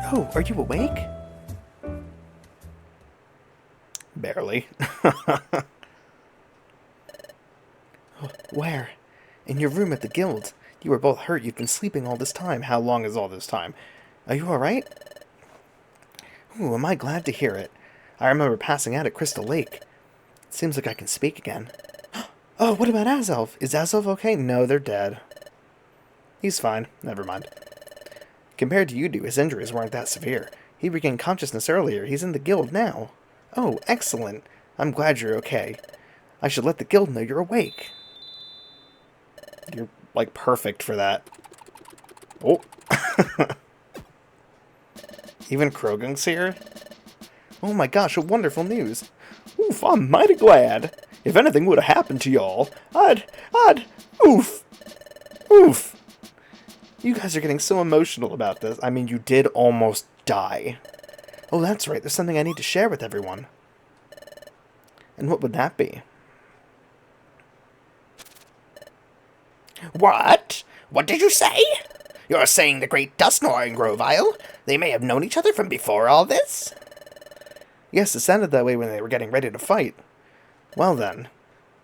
Oh, are you awake? Barely. Where? In your room at the guild. You were both hurt. You've been sleeping all this time. How long is all this time? Are you alright? Ooh, am I glad to hear it. I remember passing out at Crystal Lake. It seems like I can speak again. Oh, what about Azelf? Is Azelf okay? No, they're dead. He's fine. Never mind. Compared to you two, his injuries weren't that severe. He regained consciousness earlier. He's in the guild now. Oh, excellent. I'm glad you're okay. I should let the guild know you're awake. You're, like, perfect for that. Oh. Even Krogung's here? Oh my gosh, what wonderful news. Oof, I'm mighty glad. If anything would have happened to y'all, oof. Oof. You guys are getting so emotional about this. I mean, you did almost die. Oh, that's right. There's something I need to share with everyone. And what would that be? What? What did you say? You're saying the great Dustnor and Grovile? They may have known each other from before all this? Yes, it sounded that way when they were getting ready to fight. Well then,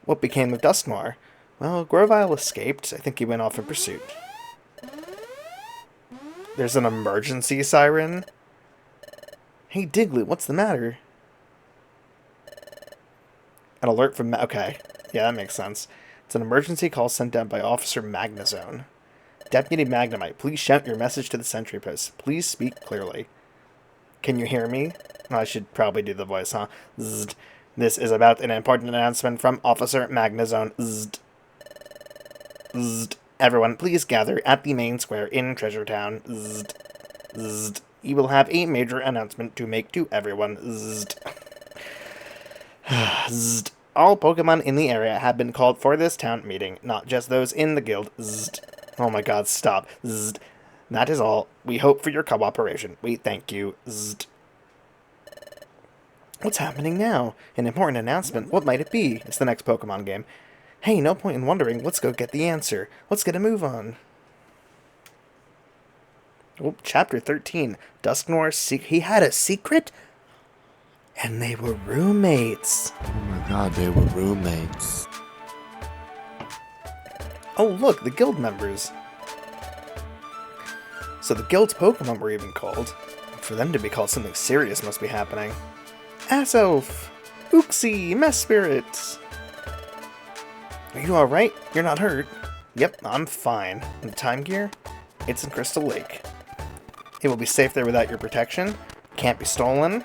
what became of Dustnor? Well, Grovile escaped. I think he went off in pursuit. There's an emergency siren? Hey, Diglett, what's the matter? An alert from... Okay, yeah, that makes sense. It's an emergency call sent out by Officer Magnazone. Deputy Magnemite, please shout your message to the sentry post. Please speak clearly. Can you hear me? I should probably do the voice, huh? Zzz. This is about an important announcement from Officer Magnazone. Zzz. Zzz. Everyone, please gather at the main square in Treasure Town. Zzz. Zzz. You will have a major announcement to make to everyone. Zzz. Zzz. All Pokemon in the area have been called for this town meeting, not just those in the guild. Zzz. Oh my god, stop. Zzz. That is all. We hope for your cooperation. We thank you. Zzz. What's happening now? An important announcement. What might it be? It's the next Pokemon game. Hey, no point in wondering. Let's go get the answer. Let's get a move on. Oh, Chapter 13. Dusknoir, he had a secret? And they were roommates. Oh my god, they were roommates. Oh, look, the guild members. So the guild's Pokemon were even called. For them to be called something serious must be happening. Asself! Uxie! Mespirits! Are you alright? You're not hurt? Yep, I'm fine. And the time gear? It's in Crystal Lake. It will be safe there without your protection. Can't be stolen.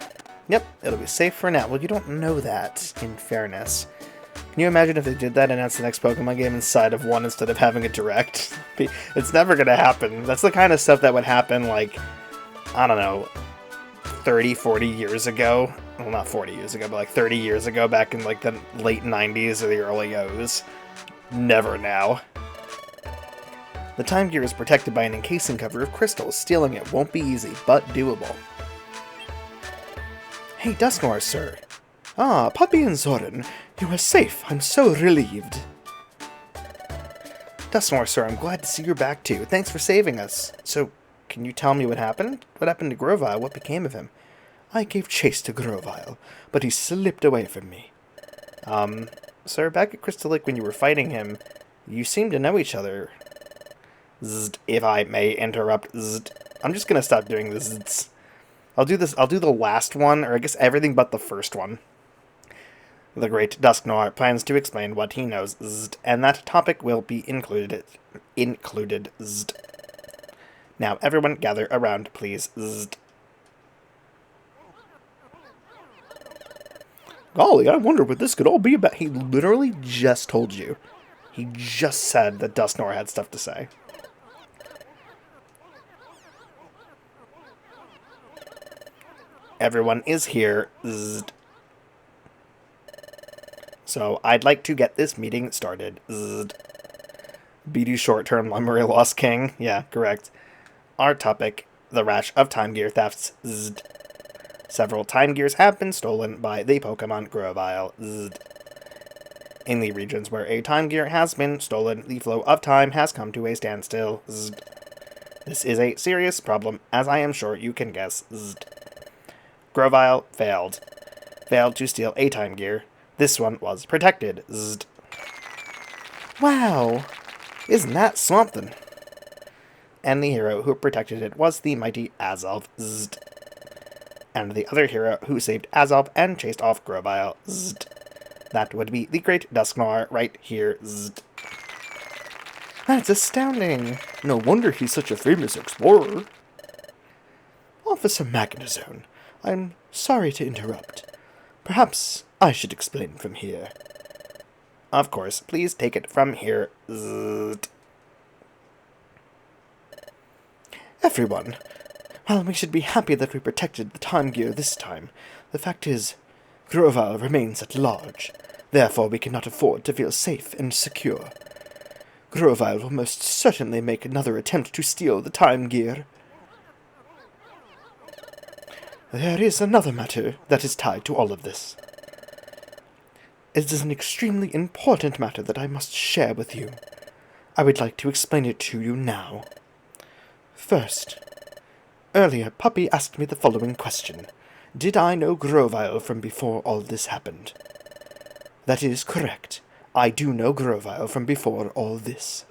Yep, it'll be safe for now. Well, you don't know that, in fairness. Can you imagine if they did that and announced the next Pokemon game inside of one instead of having a direct? It's never gonna happen. That's the kind of stuff that would happen, like, I don't know, 30, 40 years ago. Well, not 40 years ago, but like 30 years ago, back in like the late 90s or the early O's. Never now. The time gear is protected by an encasing cover of crystals. Stealing it won't be easy, but doable. Hey, Dusknoir, sir. Ah, Puppy and Xoren. You are safe. I'm so relieved. Dusknoir, sir, I'm glad to see you're back too. Thanks for saving us. So, can you tell me what happened? What happened to Grovile? What became of him? I gave chase to Grovile, but he slipped away from me. Sir, back at Crystal Lake when you were fighting him, you seemed to know each other. Zzz, if I may interrupt. Zzz. I'm just gonna stop doing this. Zzz. I'll do the last one, or I guess everything but the first one. The great Dusknoir plans to explain what he knows, zzz, and that topic will be included. Zzz. Now, everyone gather around, please. Zzz. Golly, I wonder what this could all be about. He literally just told you. He just said that Dusknoir had stuff to say. Everyone is here. Zzz. So, I'd like to get this meeting started. Zzz. Beedoo short-term memory loss king. Yeah, correct. Our topic, the rash of time gear thefts. Zzz. Several time gears have been stolen by the Pokemon Grovile. Zzz. In the regions where a time gear has been stolen, the flow of time has come to a standstill. Zzz. This is a serious problem, as I am sure you can guess. Zzzt. Grovyle failed. Failed to steal a time gear. This one was protected. Zzzt. Wow! Isn't that something? And the hero who protected it was the mighty Azov. Zzzt. And the other hero who saved Azov and chased off Grovyle. Zzzt. That would be the Great Dusknoir right here. Zzzt. That's astounding. No wonder he's such a famous explorer. Officer Magnazone, I'm sorry to interrupt. Perhaps I should explain from here. Of course, please take it from here. Zzzt. Everyone, while we should be happy that we protected the time gear this time, the fact is, Grovyle remains at large. Therefore, we cannot afford to feel safe and secure. Grovyle will most certainly make another attempt to steal the time gear. There is another matter that is tied to all of this. It is an extremely important matter that I must share with you. I would like to explain it to you now. First, earlier Puppy asked me the following question. Did I know Grovyle from before all this happened? That is correct. I do know Grovyle from before all this.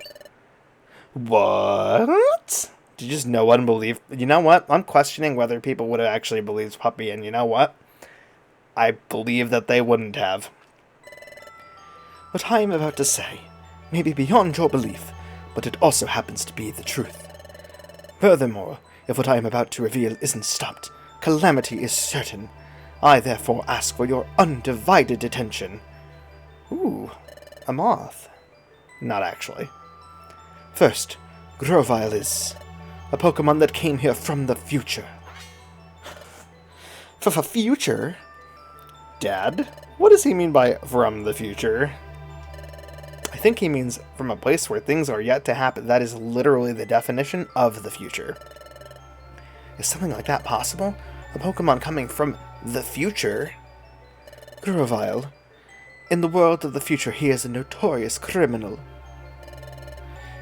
What? Did just no one believe? You know what? I'm questioning whether people would have actually believed Puppy, and you know what? I believe that they wouldn't have. What I am about to say may be beyond your belief, but it also happens to be the truth. Furthermore, if what I am about to reveal isn't stopped, calamity is certain. I therefore ask for your undivided attention. Ooh, a moth. Not actually. First, Grovyle is a Pokemon that came here from the future. Future? Dad? What does he mean by from the future? I think he means from a place where things are yet to happen. That is literally the definition of the future. Is something like that possible? A Pokemon coming from the future? Grovyle. In the world of the future, he is a notorious criminal.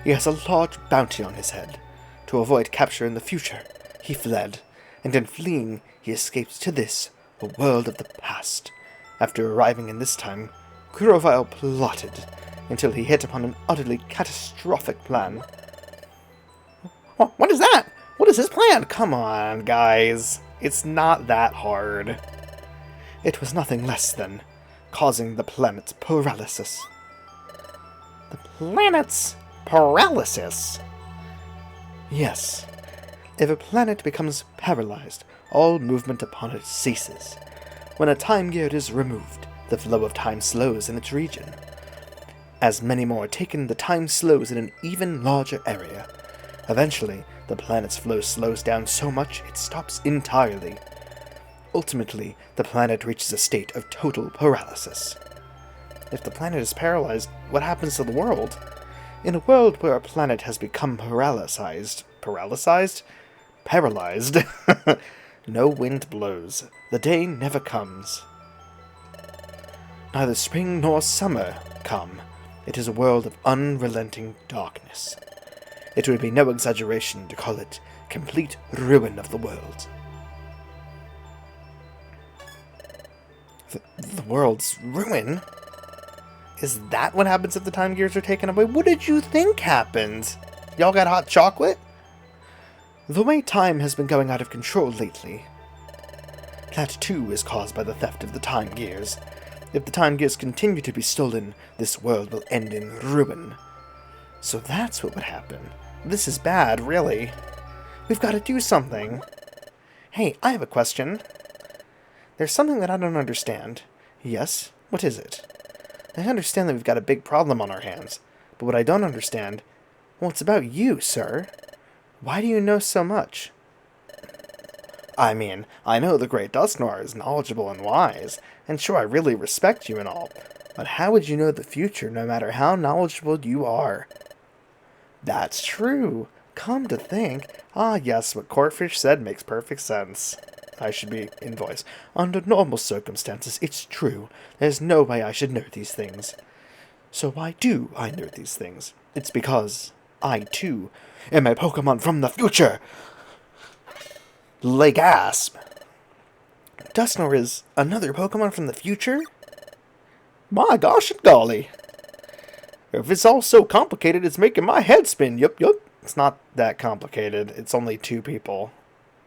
He has a large bounty on his head. To avoid capture in the future, he fled, and in fleeing, he escaped to this, a world of the past. After arriving in this time, Grovyle plotted, until he hit upon an utterly catastrophic plan. What is that? What is his plan? Come on, guys. It's not that hard. It was nothing less than causing the planet's paralysis. The planet's paralysis? Yes. If a planet becomes paralyzed, all movement upon it ceases. When a time gear is removed, the flow of time slows in its region. As many more are taken, the time slows in an even larger area. Eventually, the planet's flow slows down so much it stops entirely. Ultimately, the planet reaches a state of total paralysis. If the planet is paralyzed, what happens to the world? In a world where a planet has become paralyzed, no wind blows. The day never comes. Neither spring nor summer come. It is a world of unrelenting darkness. It would be no exaggeration to call it complete ruin of the world. The world's ruin? Is that what happens if the time gears are taken away? What did you think happened? Y'all got hot chocolate? The way time has been going out of control lately, that too is caused by the theft of the time gears. If the time gears continue to be stolen, this world will end in ruin. So that's what would happen. This is bad, really. We've got to do something. Hey, I have a question. There's something that I don't understand. Yes? What is it? I understand that we've got a big problem on our hands, but what I don't understand, well, it's about you, sir. Why do you know so much? I mean, I know the Great Dusknoir is knowledgeable and wise, and sure, I really respect you and all, but how would you know the future no matter how knowledgeable you are? That's true. Come to think, yes, what Corfish said makes perfect sense. I should be in voice. Under normal circumstances, it's true. There's no way I should know these things. So why do I know these things? It's because I, too, am a Pokemon from the future. Gasp. Dusknoir is another Pokemon from the future? My gosh and golly. If it's all so complicated, it's making my head spin. Yup. It's not that complicated. It's only 2 people.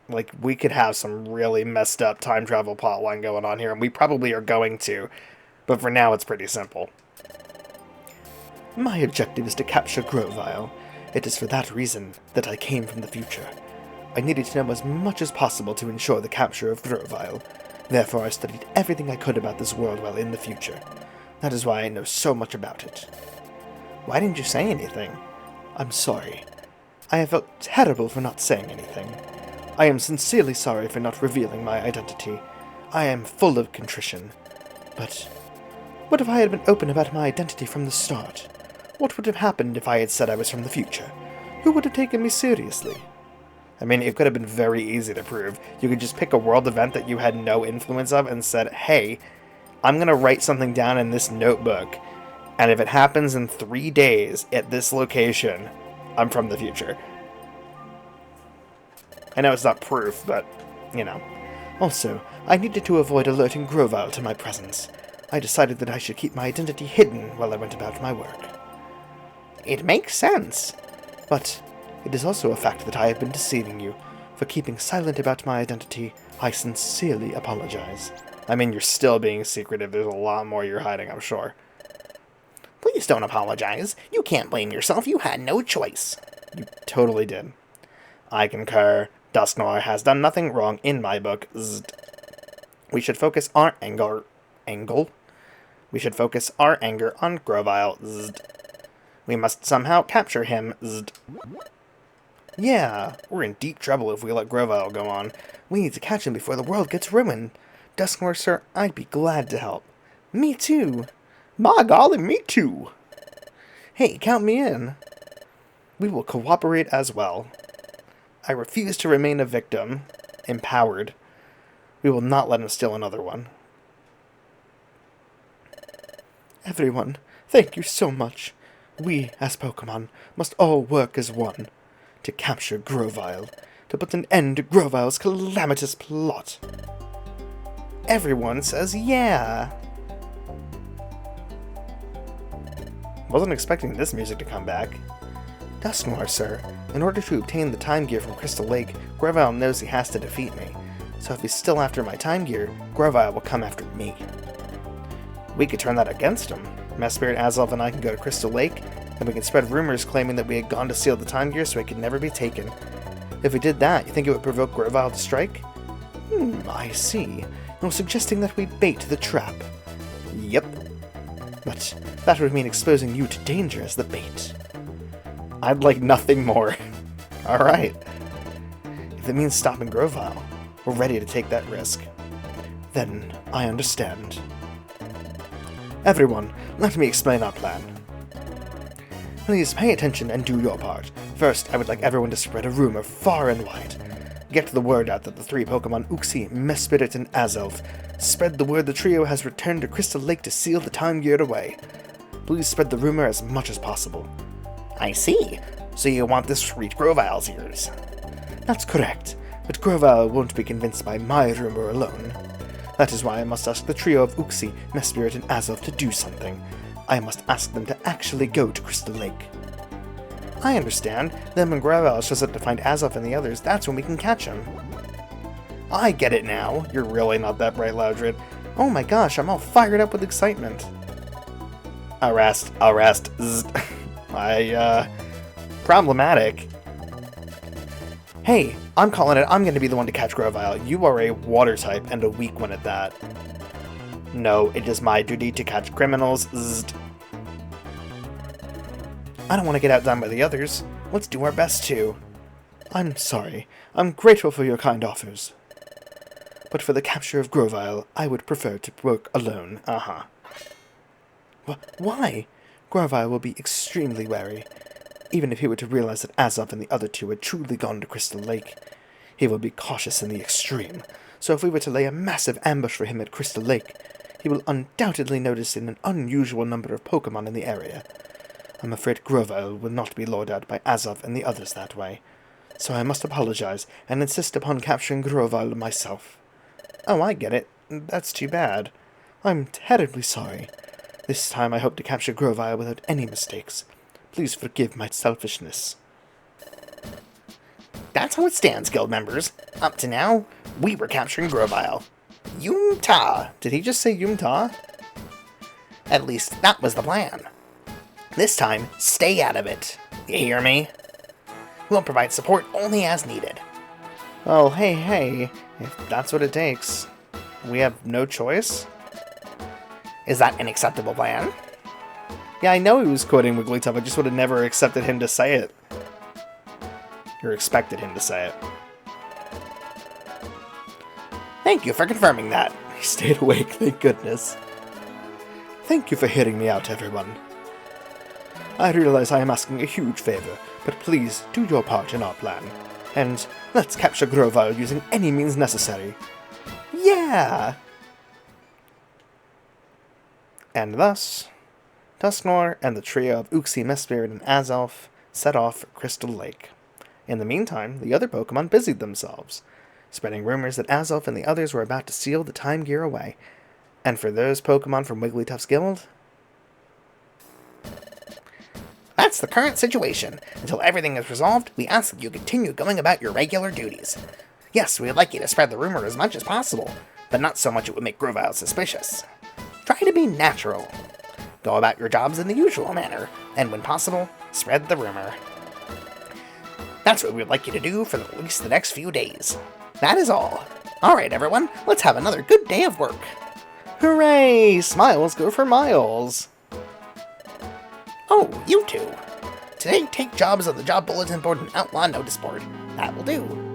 Like, we could have some really messed up time travel plotline going on here, and we probably are going to. But for now, it's pretty simple. My objective is to capture Grovyle. It is for that reason that I came from the future. I needed to know as much as possible to ensure the capture of Grovyle. Therefore, I studied everything I could about this world while in the future. That is why I know so much about it. Why didn't you say anything? I'm sorry. I have felt terrible for not saying anything. I am sincerely sorry for not revealing my identity. I am full of contrition. But what if I had been open about my identity from the start? What would have happened if I had said I was from the future? Who would have taken me seriously? I mean, it could have been very easy to prove. You could just pick a world event that you had no influence of and said, hey, I'm going to write something down in this notebook, and if it happens in 3 days at this location, I'm from the future. I know it's not proof, but, you know. Also, I needed to avoid alerting Grovyle to my presence. I decided that I should keep my identity hidden while I went about my work. It makes sense. But it is also a fact that I have been deceiving you. For keeping silent about my identity, I sincerely apologize. I mean, you're still being secretive. There's a lot more you're hiding, I'm sure. Please don't apologize. You can't blame yourself. You had no choice. You totally did. I concur. Dusknoir has done nothing wrong in my book. We should focus our anger. We should focus our anger on Grovyle. We must somehow capture him. Yeah, we're in deep trouble if we let Grovyle go on. We need to catch him before the world gets ruined. Dusknoir, sir, I'd be glad to help. Me too. My golly, me too. Hey, count me in. We will cooperate as well. I refuse to remain a victim. Empowered. We will not let him steal another one. Everyone, thank you so much. We, as Pokemon, must all work as one. To capture Grovyle. To put an end to Grovyle's calamitous plot. Everyone says yeah. Wasn't expecting this music to come back. Dusknoir, sir, in order to obtain the time gear from Crystal Lake, Grovyle knows he has to defeat me. So if he's still after my time gear, Grovyle will come after me. We could turn that against him. Mesprit, Azelf, and I can go to Crystal Lake, and we can spread rumors claiming that we had gone to steal the time gear so it could never be taken. If we did that, you think it would provoke Grovyle to strike? I see. You're suggesting that we bait the trap. Yep. But that would mean exposing you to danger as the bait. I'd like nothing more. Alright. If it means stopping Grovyle, we're ready to take that risk. Then I understand. Everyone, let me explain our plan. Please pay attention and do your part. First, I would like everyone to spread a rumor far and wide. Get the word out that the 3 Pokemon Uxie, Mesprit, and Azelf. Spread the word the trio has returned to Crystal Lake to seal the time gear away. Please spread the rumor as much as possible. I see. So you want this to reach Grovyle's ears? That's correct, but Grovyle won't be convinced by my rumor alone. That is why I must ask the trio of Uxie, Mesprit, and Azelf to do something. I must ask them to actually go to Crystal Lake. I understand. Then when Grovyle shows up to find Azelf and the others, that's when we can catch him. I get it now. You're really not that bright, Loudred. Oh my gosh, I'm all fired up with excitement. Arrest. Problematic. Hey, I'm calling it. I'm going to be the one to catch Grovyle. You are a water type, and a weak one at that. No, it is my duty to catch criminals. I don't want to get outdone by the others. Let's do our best too. I'm sorry. I'm grateful for your kind offers. But for the capture of Grovyle, I would prefer to work alone. Why? Grovyle will be extremely wary. Even if he were to realize that Azelf and the other 2 had truly gone to Crystal Lake, he will be cautious in the extreme. So if we were to lay a massive ambush for him at Crystal Lake, he will undoubtedly notice an unusual number of Pokemon in the area. I'm afraid Grovile will not be lured out by Azov and the others that way, so I must apologize and insist upon capturing Grovile myself. Oh, I get it. That's too bad. I'm terribly sorry. This time I hope to capture Grovile without any mistakes. Please forgive my selfishness. That's how it stands, guild members. Up to now, we were capturing Grovile. Yum-ta! Did he just say Yum-ta? At least that was the plan. This time, stay out of it. You hear me? We'll provide support only as needed. Oh, hey, if that's what it takes. We have no choice? Is that an acceptable plan? Yeah, I know he was quoting Wigglytuff, I just would have never accepted him to say it. Or expected him to say it. Thank you for confirming that. He stayed awake, thank goodness. Thank you for hearing me out, everyone. I realize I am asking a huge favor, but please do your part in our plan. And let's capture Grovile using any means necessary. Yeah! And thus, Dusknoir and the trio of Uxie, Mesprit, and Azelf set off for Crystal Lake. In the meantime, the other Pokemon busied themselves, spreading rumors that Azelf and the others were about to seal the Time Gear away. And for those Pokemon from Wigglytuff's guild, that's the current situation. Until everything is resolved, we ask that you continue going about your regular duties. Yes, we would like you to spread the rumor as much as possible, but not so much it would make Grovile suspicious. Try to be natural. Go about your jobs in the usual manner, and when possible, spread the rumor. That's what we would like you to do for at least the next few days. That is all. Alright everyone, let's have another good day of work. hooray! Smiles go for miles! Oh, you two. Today, take jobs on the job bulletin board and outlaw notice board. That will do.